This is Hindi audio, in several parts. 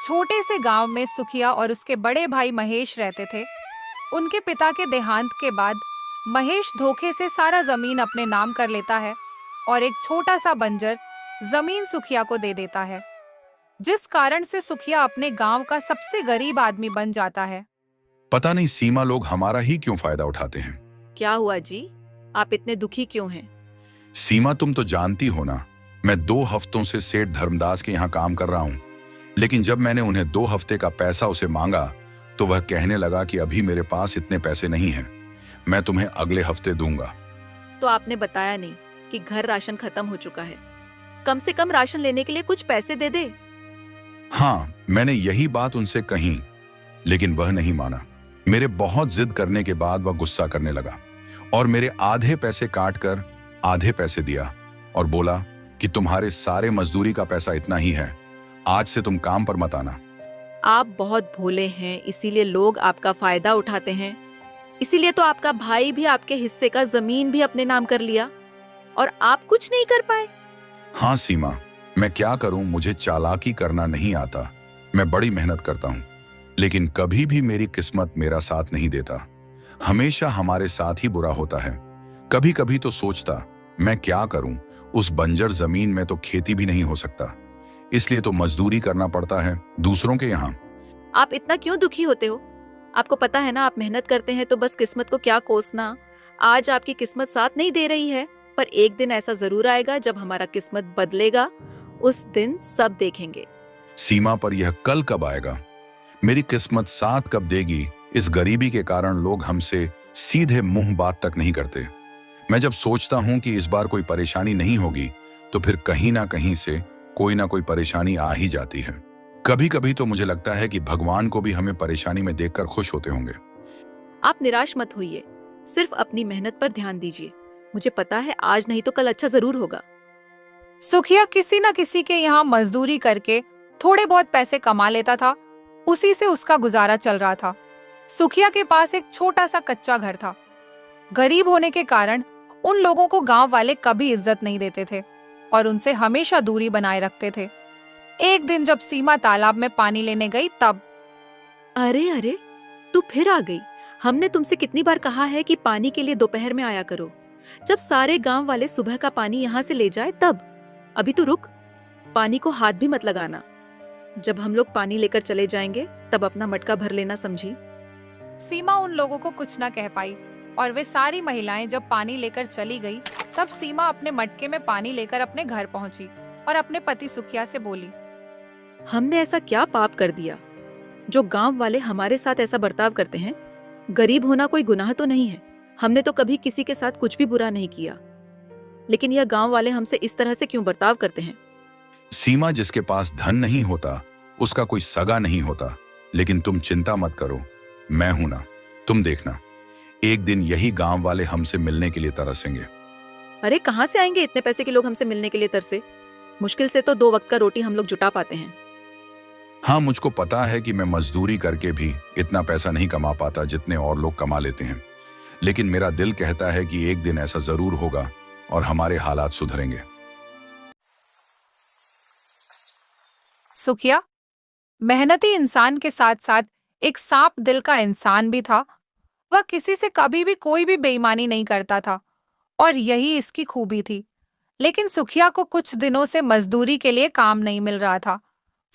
छोटे से गांव में सुखिया और उसके बड़े भाई महेश रहते थे। उनके पिता के देहांत के बाद महेश धोखे से सारा जमीन अपने नाम कर लेता है और एक छोटा सा बंजर जमीन सुखिया को दे देता है, जिस कारण से सुखिया अपने गांव का सबसे गरीब आदमी बन जाता है। पता नहीं सीमा, लोग हमारा ही क्यों फायदा उठाते हैं। क्या हुआ जी? आप इतने दुखी क्यों हैं? सीमा, तुम तो जानती हो ना, मैं 2 हफ्तों से सेठ धर्मदास के यहाँ काम कर रहा हूँ। लेकिन जब मैंने उन्हें 2 हफ्ते का पैसा उसे मांगा तो वह कहने लगा कि अभी मेरे पास इतने पैसे नहीं हैं, मैं तुम्हें अगले हफ्ते दूंगा। तो आपने बताया नहीं कि घर राशन खत्म हो चुका है। कम से कम राशन लेने के लिए कुछ पैसे दे दे। हाँ, मैंने यही बात उनसे कही, लेकिन वह नहीं माना। मेरे बहुत जिद करने के बाद वह गुस्सा करने लगा और मेरे आधे पैसे काट कर आधे पैसे दिया और बोला कि तुम्हारे सारे मजदूरी का पैसा इतना ही है, आज से तुम काम पर मत आना। आप बहुत भोले हैं, इसीलिए लोग आपका फायदा उठाते हैं। इसीलिए तो आपका भाई भी आपके हिस्से का जमीन भी अपने नाम कर लिया और आप कुछ नहीं कर पाए। हाँ सीमा, मैं क्या करूं, मुझे चालाकी करना नहीं आता। मैं बड़ी मेहनत करता हूं, लेकिन कभी भी मेरी किस्मत मेरा साथ नहीं देता। हमेशा हमारे साथ ही बुरा होता है। कभी कभी तो सोचता मैं क्या करूं, उस बंजर जमीन में तो खेती भी नहीं हो सकता, इसलिए तो मजदूरी करना पड़ता है दूसरों के यहाँ। आप इतना क्यों दुखी होते हो? आपको पता है ना, आप मेहनत करते हैं तो बस किस्मत को क्या कोसना। आज आपकी किस्मत साथ नहीं दे रही है, पर एक दिन ऐसा जरूर आएगा जब हमारा किस्मत बदलेगा। उस दिन सब देखेंगे। सीमा, पर यह कल कब आएगा? मेरी किस्मत साथ कब देगी? इस गरीबी के कारण लोग हमसे सीधे मुंह बात तक नहीं करते। मैं जब सोचता हूं कि इस बार कोई परेशानी नहीं होगी, तो फिर कहीं ना कहीं से कोई ना कोई परेशानी आ ही जाती है। कभी कभी तो मुझे लगता है कि भगवान को भी हमें परेशानी में देखकर खुश होते होंगे। आप निराश मत होइए, सिर्फ अपनी मेहनत पर ध्यान दीजिए। मुझे पता है आज नहीं तो कल अच्छा जरूर होगा। सुखिया किसी न किसी के यहाँ मजदूरी करके थोड़े बहुत पैसे कमा लेता था। उसी से उसका गुजारा चल रहा था। सुखिया के पास एक छोटा सा कच्चा घर था। गरीब होने के कारण उन लोगों को गांव वाले कभी इज्जत नहीं देते थे और उनसे हमेशा दूरी बनाए रखते थे। एक दिन जब सीमा तालाब में पानी लेने गई तब अरे अरे, तू फिर आ गई। हमने तुमसे कितनी बार कहा है कि पानी के लिए दोपहर में आया करो, जब सारे गांव वाले सुबह का पानी यहाँ से ले जाए तब। अभी तो रुक, पानी को हाथ भी मत लगाना। जब हम लोग पानी लेकर चले जाएंगे तब अपना मटका भर लेना, समझी? सीमा उन लोगों को कुछ न कह पाई और वे सारी महिलाएं जब पानी लेकर चली गई तब सीमा अपने मटके में पानी लेकर अपने घर पहुंची और अपने पति सुखिया से बोली, हमने ऐसा क्या पाप कर दिया जो गांव वाले हमारे साथ ऐसा बर्ताव करते हैं? गरीब होना कोई गुनाह तो नहीं है। हमने तो कभी किसी के साथ कुछ भी बुरा नहीं किया, लेकिन यह गांव वाले हमसे इस तरह से क्यों बर्ताव करते हैं? सीमा, जिसके पास धन नहीं होता उसका कोई सगा नहीं होता। लेकिन तुम चिंता मत करो, मैं हूं ना। तुम देखना, एक दिन यही गांव वाले हमसे मिलने के लिए तरसेंगे। अरे कहाँ से आएंगे इतने पैसे के लोग हमसे मिलने के लिए तरसे? मुश्किल से तो 2 वक्त का रोटी हम लोग जुटा पाते हैं। हाँ, मुझको पता है कि मैं मजदूरी करके भी इतना पैसा नहीं कमा पाता जितने और लोग कमा लेते हैं, लेकिन मेरा दिल कहता है कि एक दिन ऐसा जरूर होगा और हमारे हालात सुधरेंगे। सुखिया मेहनती इंसान के साथ साथ एक सांप दिल का इंसान भी था। वह किसी से कभी भी कोई भी बेईमानी नहीं करता था और यही इसकी खूबी थी। लेकिन सुखिया को कुछ दिनों से मजदूरी के लिए काम नहीं मिल रहा था।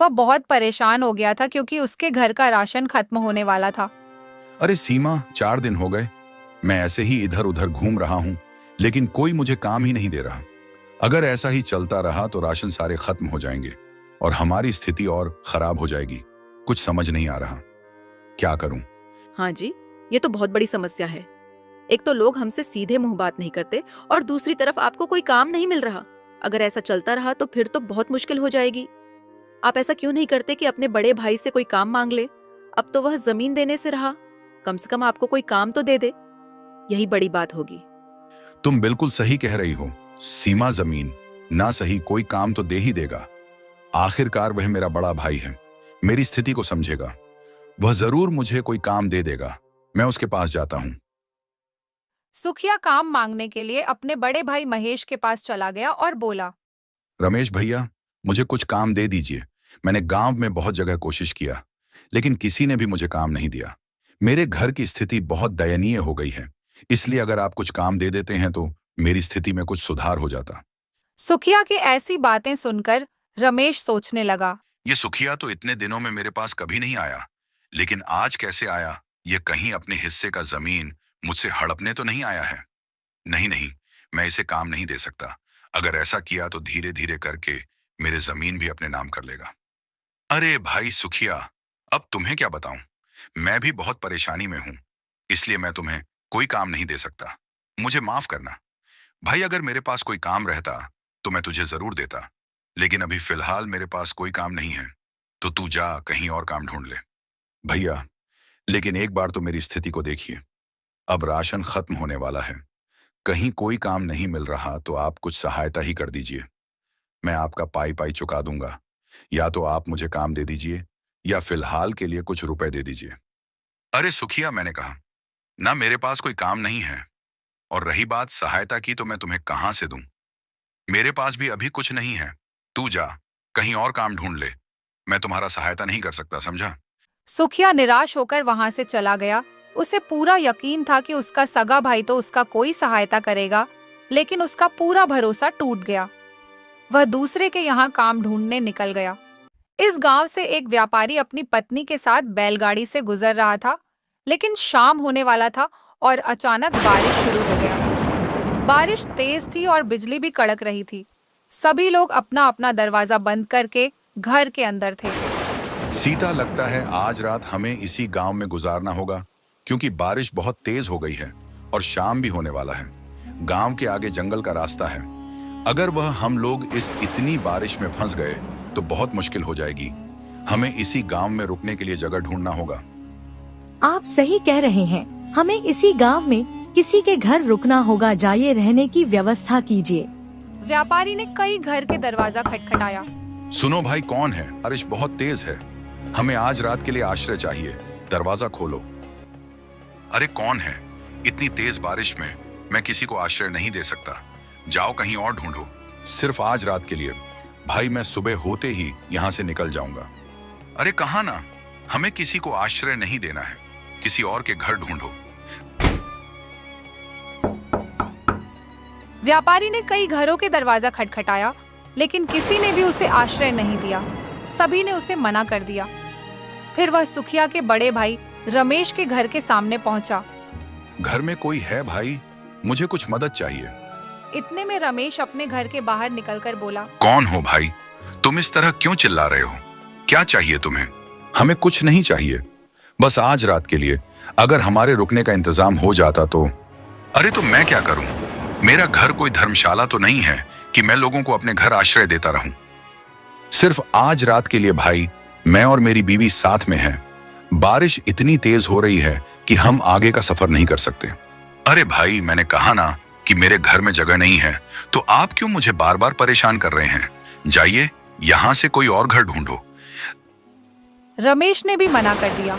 वह बहुत परेशान हो गया था क्योंकि उसके घर का राशन खत्म होने वाला था। अरे सीमा, 4 दिन हो गए मैं ऐसे ही इधर उधर घूम रहा हूं, लेकिन कोई मुझे काम ही नहीं दे रहा। अगर ऐसा ही चलता रहा तो राशन सारे खत्म हो जाएंगे और हमारी स्थिति और खराब हो जाएगी। कुछ समझ नहीं आ रहा, क्या करूं? हाँ जी, ये तो बहुत बड़ी समस्या है। एक तो लोग हमसे सीधे मुंह बात नहीं करते और दूसरी तरफ आपको कोई काम नहीं मिल रहा। अगर ऐसा चलता रहा तो फिर तो बहुत मुश्किल हो जाएगी। आप ऐसा क्यों नहीं करते कि अपने बड़े भाई से कोई काम मांग ले? अब तो वह जमीन देने से रहा, कम से कम आपको कोई काम तो दे दे। यही बड़ी बात होगी। तुम बिल्कुल सही कह रही हो सीमा, जमीन ना सही कोई काम तो दे ही देगा। आखिरकार वह मेरा बड़ा भाई है, मेरी स्थिति को समझेगा। वह जरूर मुझे कोई काम दे देगा। मैं उसके पास जाता हूं। सुखिया काम मांगने के लिए अपने बड़े भाई महेश के पास चला गया और बोला, रमेश भैया, मुझे कुछ काम दे दीजिए। मैंने गांव में बहुत जगह कोशिश किया, लेकिन किसी ने भी मुझे काम नहीं दिया। मेरे घर की स्थिति बहुत दयनीय हो गई है, इसलिए अगर आप कुछ काम दे देते हैं तो मेरी स्थिति में कुछ सुधार हो जाता। सुखिया की ऐसी बातें सुनकर रमेश सोचने लगा। ये सुखिया तो इतने दिनों में मेरे पास कभी नहीं आया, लेकिन आज कैसे आया? ये कहीं अपने हिस्से का जमीन मुझसे हड़पने तो नहीं आया है? नहीं नहीं, मैं इसे काम नहीं दे सकता। अगर ऐसा किया तो धीरे धीरे करके मेरे जमीन भी अपने नाम कर लेगा। अरे भाई सुखिया, अब तुम्हें क्या बताऊं? मैं भी बहुत परेशानी में हूं, इसलिए मैं तुम्हें कोई काम नहीं दे सकता। मुझे माफ करना भाई। अगर मेरे पास कोई काम रहता तो मैं तुझे जरूर देता, लेकिन अभी फिलहाल मेरे पास कोई काम नहीं है, तो तू जा कहीं और काम ढूंढ ले। भैया, लेकिन एक बार तो मेरी स्थिति को देखिए। अब राशन खत्म होने वाला है, कहीं कोई काम नहीं मिल रहा, तो आप कुछ सहायता ही कर दीजिए। मैं आपका पाई पाई चुका दूंगा, या तो आप मुझे काम दे दीजिए या फिलहाल के लिए कुछ रुपए दे दीजिए। अरे सुखिया, मैंने कहा ना मेरे पास कोई काम नहीं है, और रही बात सहायता की तो मैं तुम्हें कहां से दूं? मेरे पास भी अभी कुछ नहीं है। तू जा कहीं और काम ढूंढ ले, मैं तुम्हारा सहायता नहीं कर सकता, समझा? सुखिया निराश होकर वहां से चला गया। उसे पूरा यकीन था कि उसका सगा भाई तो उसका कोई सहायता करेगा, लेकिन उसका पूरा भरोसा टूट गया। वह दूसरे के यहाँ काम ढूंढने निकल गया। इस गांव से एक व्यापारी अपनी पत्नी के साथ बैलगाड़ी से गुजर रहा था, लेकिन शाम होने वाला था और अचानक बारिश शुरू हो गया। बारिश तेज थी और बिजली भी कड़क रही थी। सभी लोग अपना अपना दरवाजा बंद करके घर के अंदर थे। सीता, लगता है आज रात हमें इसी गांव में गुजारना होगा, क्योंकि बारिश बहुत तेज हो गई है और शाम भी होने वाला है। गांव के आगे जंगल का रास्ता है। अगर वह हम लोग इस इतनी बारिश में फंस गए तो बहुत मुश्किल हो जाएगी। हमें इसी गांव में रुकने के लिए जगह ढूंढना होगा। आप सही कह रहे हैं, हमें इसी गांव में किसी के घर रुकना होगा। जाइए, रहने की व्यवस्था कीजिए। व्यापारी ने कई घर के दरवाजा खटखटाया। सुनो भाई, कौन है? बारिश बहुत तेज है, हमें आज रात के लिए आश्रय चाहिए, दरवाजा खोलो। अरे कौन है? इतनी तेज बारिश में मैं किसी को आश्रय नहीं दे सकता। जाओ कहीं और ढूंढो, सिर्फ आज रात के लिए। भाई, मैं सुबह होते ही यहाँ से निकल जाऊंगा। अरे कहाँ ना, हमें किसी को आश्रय नहीं देना है, किसी और के घर ढूंढो। व्यापारी ने कई घरों के दरवाजा खटखटाया, लेकिन किसी ने भी उसे आश्रय नहीं दिया। सभी ने उसे मना कर दिया। फिर वह सुखिया के बड़े भाई रमेश के घर के सामने पहुंचा। घर में कोई है भाई? मुझे कुछ मदद चाहिए। इतने में रमेश अपने घर के बाहर निकलकर बोला, कौन हो भाई? तुम इस तरह क्यों चिल्ला रहे हो? क्या चाहिए तुम्हें? हमें कुछ नहीं चाहिए, बस आज रात के लिए अगर हमारे रुकने का इंतजाम हो जाता तो। अरे तो मैं क्या करूं? मेरा घर कोई धर्मशाला तो नहीं है कि मैं लोगों को अपने घर आश्रय देता रहूं। सिर्फ आज रात के लिए भाई, मैं और मेरी बीवी साथ में हैं। बारिश इतनी तेज हो रही है कि हम आगे का सफर नहीं कर सकते। अरे भाई, मैंने कहा ना कि मेरे घर में जगह नहीं है, तो आप क्यों मुझे बार बार परेशान कर रहे हैं? जाइए, यहां से कोई और घर ढूंढो। रमेश ने भी मना कर दिया।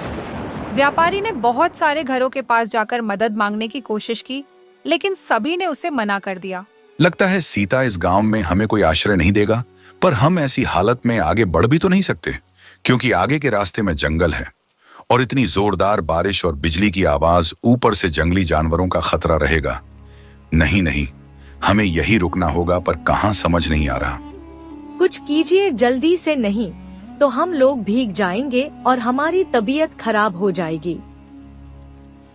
व्यापारी ने बहुत सारे घरों के पास जाकर मदद मांगने की कोशिश की, लेकिन सभी ने उसे मना कर दिया। लगता है सीता इस गांव में हमें कोई आश्रय नहीं देगा, पर हम ऐसी हालत में आगे बढ़ भी तो नहीं सकते, क्योंकि आगे के रास्ते में जंगल है और इतनी जोरदार बारिश और बिजली की आवाज, ऊपर से जंगली जानवरों का खतरा रहेगा। नहीं नहीं, हमें यही रुकना होगा, पर कहां समझ नहीं आ रहा। कुछ कीजिए जल्दी से, नहीं तो हम लोग भीग जाएंगे और हमारी तबीयत खराब हो जाएगी।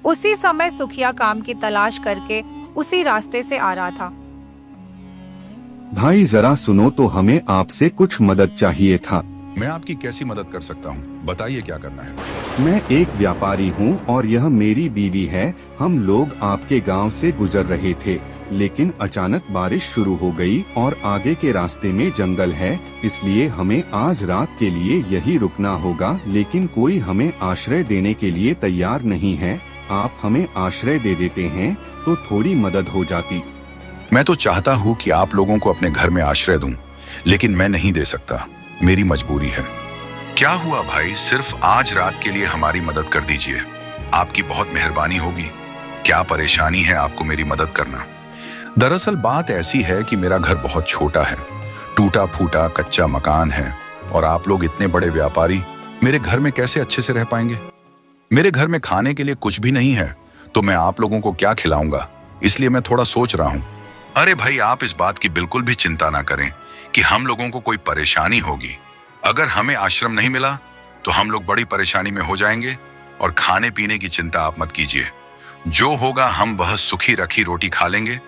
उसी समय सुखिया काम की तलाश करके उसी रास्ते से आ रहा था। भाई जरा सुनो तो, हमें आपसे कुछ मदद चाहिए था। मैं आपकी कैसी मदद कर सकता हूँ? बताइए क्या करना है। मैं एक व्यापारी हूँ और यह मेरी बीवी है। हम लोग आपके गांव से गुजर रहे थे, लेकिन अचानक बारिश शुरू हो गई और आगे के रास्ते में जंगल है, इसलिए हमें आज रात के लिए यही रुकना होगा। लेकिन कोई हमें आश्रय देने के लिए तैयार नहीं है। आप हमें आश्रय दे देते हैं तो थोड़ी मदद हो जाती। मैं तो चाहता हूँ कि आप लोगों को अपने घर में आश्रय दूं, लेकिन मैं नहीं दे सकता, मेरी मजबूरी है। क्या हुआ भाई? सिर्फ आज रात के लिए हमारी मदद कर दीजिए, आपकी बहुत मेहरबानी होगी। क्या परेशानी है आपको मेरी मदद करना? दरअसल बात ऐसी है कि मेरा घर बहुत छोटा है, टूटा फूटा कच्चा मकान है और आप लोग इतने बड़े व्यापारी मेरे घर में कैसे अच्छे से रह पाएंगे? मेरे घर में खाने के लिए कुछ भी नहीं है, तो मैं आप लोगों को क्या खिलाऊंगा? इसलिए मैं थोड़ा सोच रहा हूँ। अरे भाई, आप इस बात की बिल्कुल भी चिंता ना करें कि हम लोगों को कोई परेशानी होगी। अगर हमें आश्रम नहीं मिला तो हम लोग बड़ी परेशानी में हो जाएंगे, और खाने पीने की चिंता आप मत कीजिए। जो होगा हम वह सूखी रखी रोटी खा लेंगे,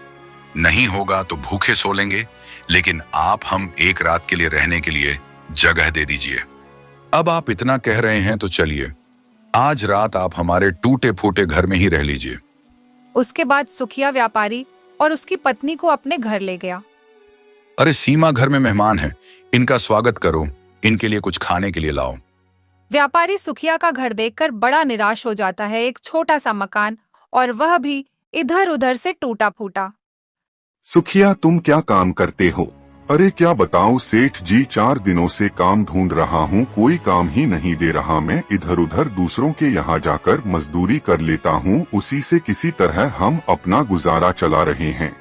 नहीं होगा तो भूखे सो लेंगे, लेकिन आप हम एक रात के लिए रहने के लिए जगह दे दीजिए। अब आप इतना कह रहे हैं तो चलिए, आज रात आप हमारे टूटे फूटे घर में ही रह लीजिए। उसके बाद सुखिया व्यापारी और उसकी पत्नी को अपने घर ले गया। अरे सीमा घर में मेहमान है, इनका स्वागत करो, इनके लिए कुछ खाने के लिए लाओ। व्यापारी सुखिया का घर देखकर बड़ा निराश हो जाता है। एक छोटा सा मकान, और वह भी इधर उधर से टूटा फूटा। सुखिया, तुम क्या काम करते हो? अरे क्या बताऊं सेठ जी, 4 दिनों से काम ढूंढ रहा हूं, कोई काम ही नहीं दे रहा। मैं इधर उधर दूसरों के यहाँ जाकर मजदूरी कर लेता हूं, उसी से किसी तरह हम अपना गुजारा चला रहे हैं।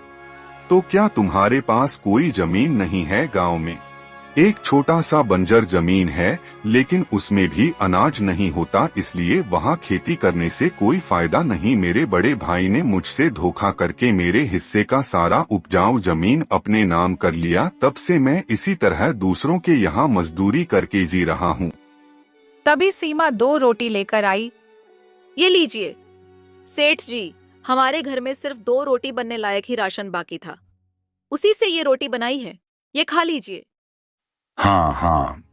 तो क्या तुम्हारे पास कोई जमीन नहीं है गांव में? एक छोटा सा बंजर जमीन है, लेकिन उसमें भी अनाज नहीं होता, इसलिए वहाँ खेती करने से कोई फायदा नहीं। मेरे बड़े भाई ने मुझसे धोखा करके मेरे हिस्से का सारा उपजाऊ जमीन अपने नाम कर लिया, तब से मैं इसी तरह दूसरों के यहाँ मजदूरी करके जी रहा हूँ। तभी सीमा 2 रोटी लेकर आई। ये लीजिए सेठ जी, हमारे घर में सिर्फ 2 रोटी बनने लायक ही राशन बाकी था, उसी से ये रोटी बनाई है, ये खा लीजिए। हाँ,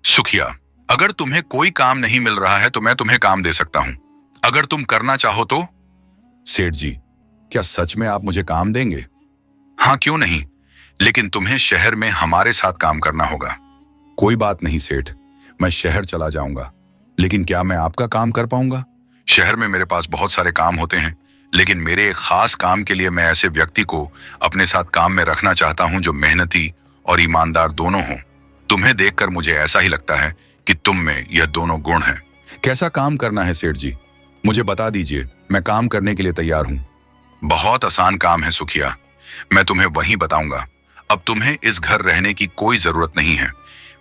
सुखिया, अगर तुम्हें कोई काम नहीं मिल रहा है तो मैं तुम्हें काम दे सकता हूँ, अगर तुम करना चाहो तो। सेठ जी, क्या सच में आप मुझे काम देंगे? हाँ, क्यों नहीं, लेकिन तुम्हें शहर में हमारे साथ काम करना होगा। कोई बात नहीं सेठ, मैं शहर चला जाऊंगा, लेकिन क्या मैं आपका काम कर पाऊंगा? शहर में मेरे पास बहुत सारे काम होते हैं, लेकिन मेरे एक खास काम के लिए मैं ऐसे व्यक्ति को अपने साथ काम में रखना चाहता हूं जो मेहनती और ईमानदार दोनों हों। तुम्हें देखकर मुझे ऐसा ही लगता है कि तुम में यह दोनों गुण हैं। कैसा काम करना है सेठ जी, मुझे बता दीजिए, मैं काम करने के लिए तैयार हूं। बहुत आसान काम है सुखिया, मैं तुम्हें वहीं बताऊंगा। अब तुम्हें इस घर रहने की कोई जरूरत नहीं है,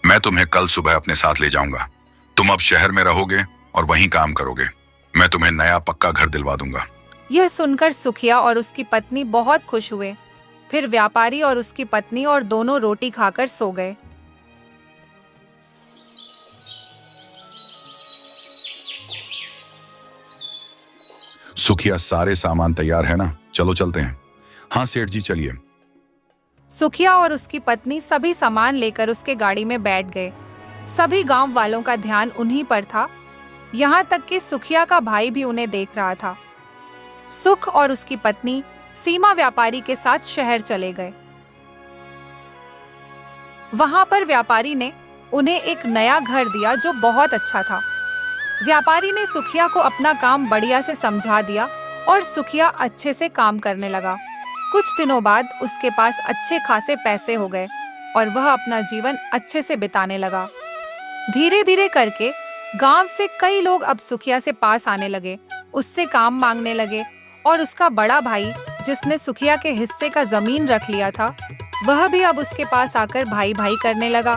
मैं तुम्हें कल सुबह अपने साथ ले जाऊंगा। तुम अब शहर में रहोगे और वहीं काम करोगे। मैं तुम्हें नया पक्का घर दिलवा दूंगा। यह सुनकर सुखिया और उसकी पत्नी बहुत खुश हुए। फिर व्यापारी और उसकी पत्नी और दोनों रोटी खाकर सो गए। सुखिया, सारे सामान तैयार है ना? चलो चलते हैं। हाँ सेठ जी, चलिए। सुखिया और उसकी पत्नी सभी सामान लेकर उसके गाड़ी में बैठ गए। सभी गांव वालों का ध्यान उन्हीं पर था, यहाँ तक कि सुखिया का भाई भी उन्हें देख रहा था। सुख और उसकी पत्नी सीमा व्यापारी के साथ शहर चले गए। वहां पर व्यापारी ने उन्हें एक नया घर दिया जो बहुत अच्छा था। व्यापारी ने सुखिया को अपना काम बढ़िया से समझा दिया और सुखिया अच्छे से काम करने लगा। कुछ दिनों बाद उसके पास अच्छे खासे पैसे हो गए और वह अपना जीवन अच्छे से बिताने लगा। धीरे धीरे करके गांव से कई लोग अब सुखिया से पास आने लगे, उससे काम मांगने लगे, और उसका बड़ा भाई जिसने सुखिया के हिस्से का जमीन रख लिया था, वह भी अब उसके पास आकर भाई भाई करने लगा।